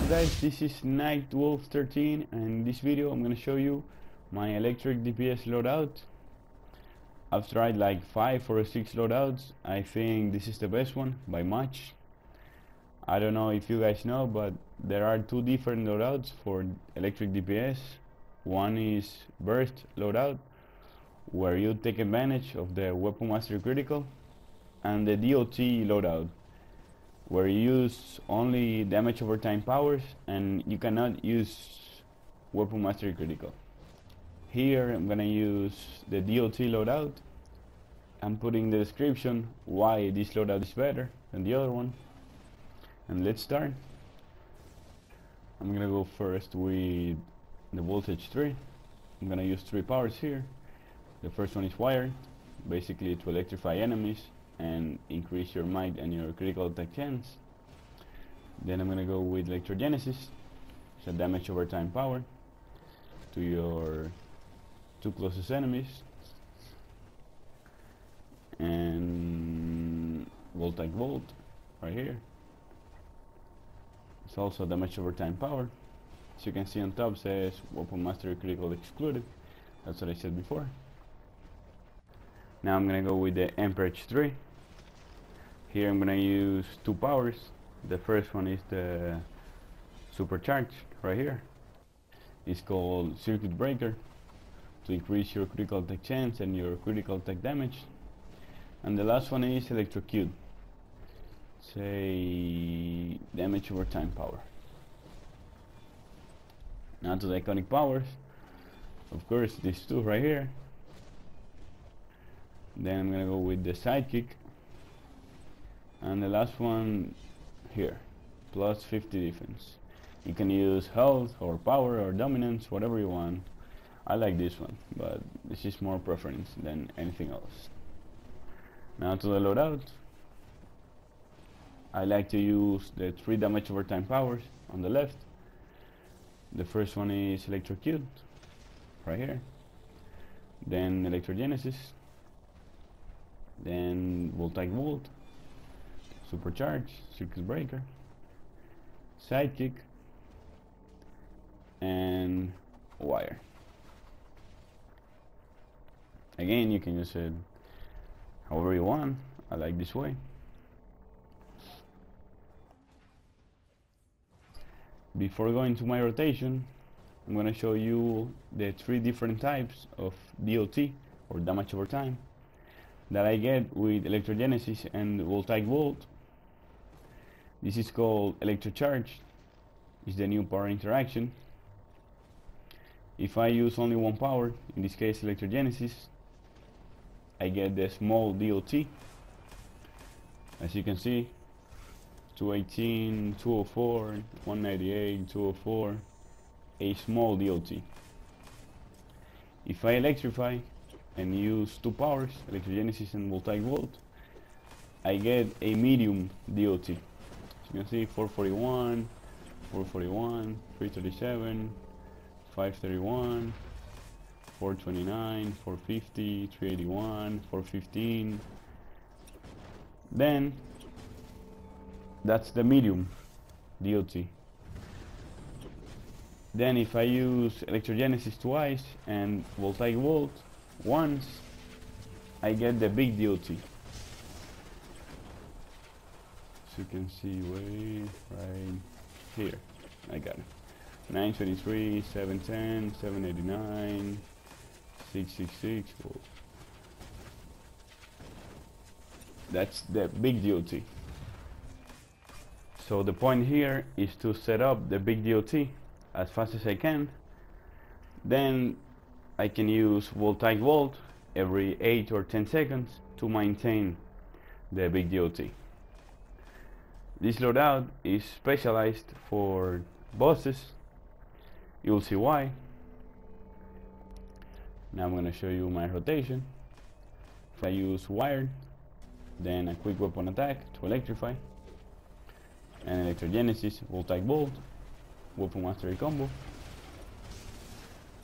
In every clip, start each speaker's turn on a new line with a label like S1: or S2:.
S1: guys, this is Night Wolf 13, and in this video I'm gonna show you my electric DPS loadout. I've tried like 5 or 6 loadouts. I think this is the best one by much. I don't know if you guys know, but there are 2 different loadouts for electric DPS. One is burst loadout, where you take advantage of the weapon mastery critical, and the DoT loadout, where you use only damage over time powers and you cannot use weapon mastery critical. Here I'm gonna use the DoT loadout. I'm putting in the description why this loadout is better than the other one, and let's start. I'm gonna go first with the voltage 3. I'm gonna use 3 powers here. The first one is wired, basically to electrify enemies and increase your might and your critical attack chance. Then I'm gonna go with Electrogenesis. It's a damage over time power to your 2 closest enemies. And Voltaic Bolt right here. It's also a damage over time power. As you can see on top says weapon mastery critical excluded. That's what I said before. Now I'm gonna go with the Amperage 3. Here I'm gonna use 2 powers. The first one is the supercharge right here. It's called Circuit Breaker, to increase your critical attack chance and your critical attack damage. And the last one is Electrocute. Say damage over time power. Now to the iconic powers. Of course, these 2 right here. Then I'm gonna go with the sidekick. And the last one here, plus 50 defense. You can use health or power or dominance, whatever you want. I like this one, but this is more preference than anything else. Now to the loadout. I like to use the 3 damage over time powers on the left. The first one is Electrocute, right here. Then Electrogenesis. Then Voltaic Bolt, Supercharge, Circuit Breaker, Sidekick, and Wire. Again, you can use it however you want. I like this way. Before going to my rotation, I'm going to show you the 3 different types of DoT, or damage over time, that I get with Electrogenesis and Voltaic Bolt. This is called Electrocharge. It's the new power interaction. If I use only 1 power, in this case Electrogenesis, I get the small DoT. As you can see, 218, 204, 198, 204, a small DoT. If I electrify and use 2 powers, Electrogenesis and Voltaic Bolt, I get a medium DoT. As you can see, 441, 441, 337, 531, 429, 450, 381, 415. Then that's the medium DoT. Then if I use Electrogenesis twice and Voltaic Bolt once, I get the big DoT. As you can see right here, I got it. 923, 710, 789, 666. Whoa. That's the big DoT. So the point here is to set up the big DoT as fast as I can. Then I can use Voltaic Bolt every 8 or 10 seconds to maintain the big DoT. This loadout is specialized for bosses. You'll see why. Now I'm going to show you my rotation. If I use wired, then a quick weapon attack to electrify, and Electrogenesis, Voltaic Bolt, weapon mastery combo,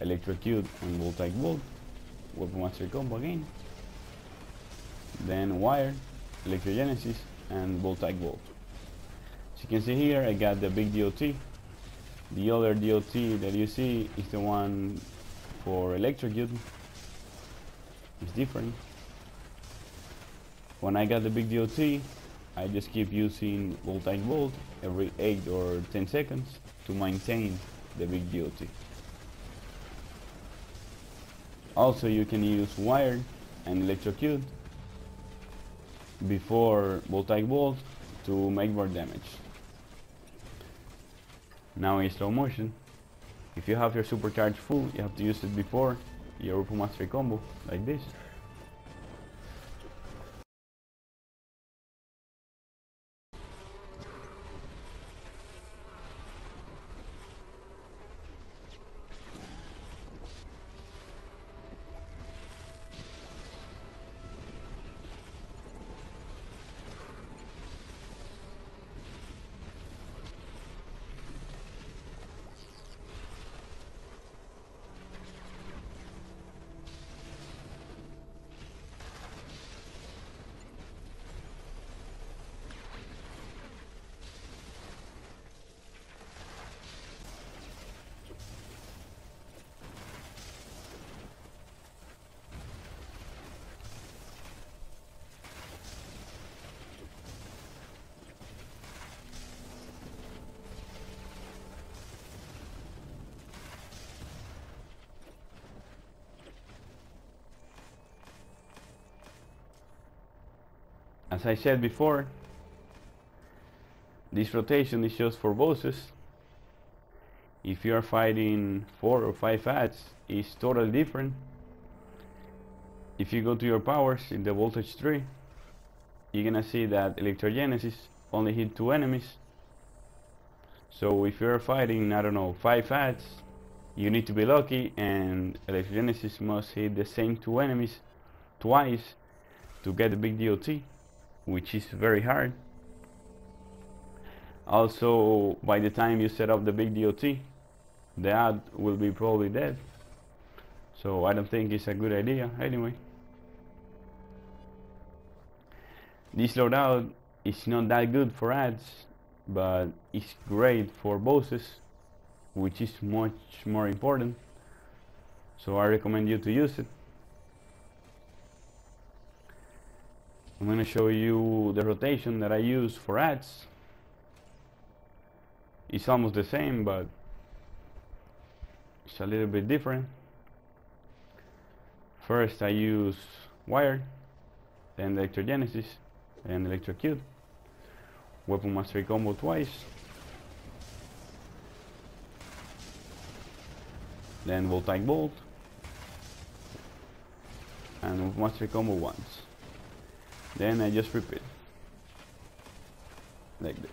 S1: Electrocute and Voltaic Bolt, weapon mastery combo again, then wire, Electrogenesis, and Voltaic Bolt. As you can see here, I got the big DoT The other DOT that you see is the one for Electrocute. It's different. When I got the big DOT, I just keep using Voltaic Bolt every 8 or 10 seconds to maintain the big DOT. Also, you can use wire and Electrocute before Voltaic Bolt to make more damage. Now in slow motion, if you have your supercharge full, you have to use it before your Weapon Mastery combo, like this. As I said before, this rotation is just for bosses. If you are fighting 4 or 5 ads, it's totally different. If you go to your powers in the voltage tree, you're gonna see that Electrogenesis only hit 2 enemies. So if you're fighting, I don't know, 5 ads, you need to be lucky, and Electrogenesis must hit the same 2 enemies twice to get the big DOT, which is very hard. Also, by the time you set up the big DOT, the ad will be probably dead. So I don't think it's a good idea anyway. This loadout is not that good for ads, but it's great for bosses, which is much more important. So I recommend you to use it. I'm going to show you the rotation that I use for ads. It's almost the same, but it's a little bit different. First I use wire, then Electrogenesis, and Electrocute. Weapon Mastery combo twice. Then Voltaic Bolt. And Weapon Mastery combo once. Then I just repeat. Like this.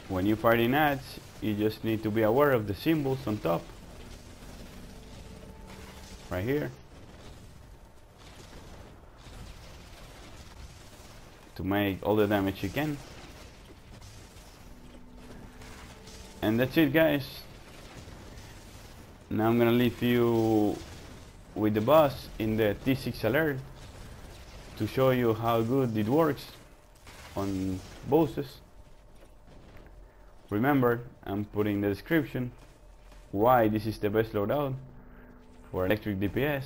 S1: When you fight in ads, you just need to be aware of the symbols on top. Right here. To make all the damage you can. And that's it, guys. Now I'm gonna leave you with the boss in the T6 alert to show you how good it works on bosses. Remember, I'm putting in the description why this is the best loadout for Electric DPS.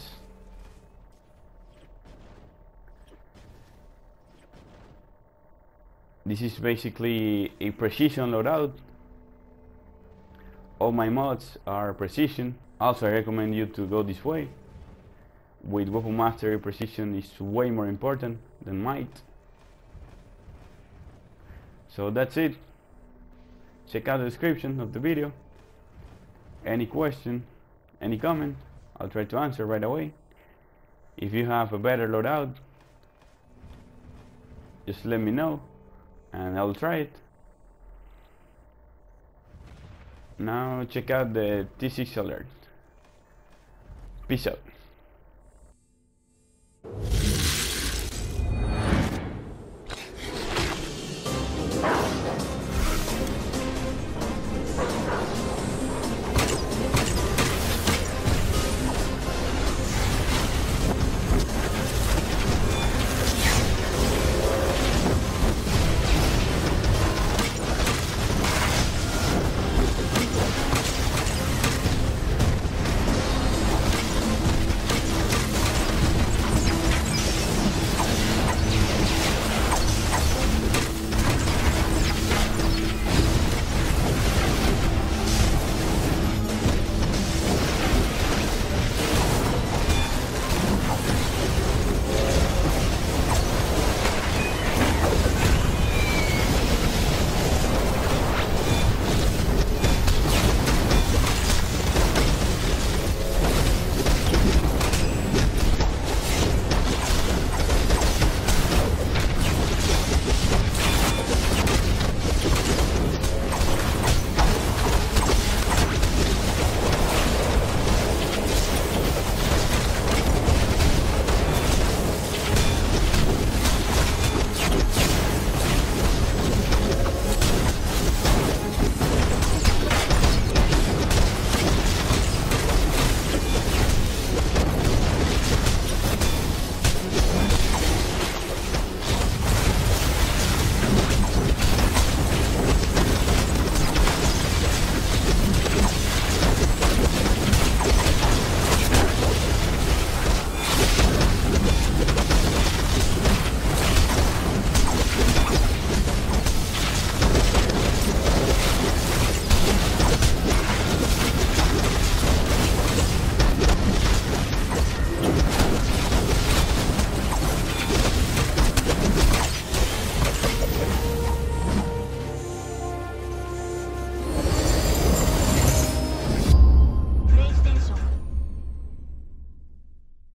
S1: This is basically a precision loadout. All my mods are precision. Also, I recommend you to go this way. With Weapon Mastery, precision is way more important than might. So that's it. Check out the description of the video. Any question, any comment, I'll try to answer right away. If you have a better loadout, just let me know and I'll try it. Now check out the T6 alert. Peace out.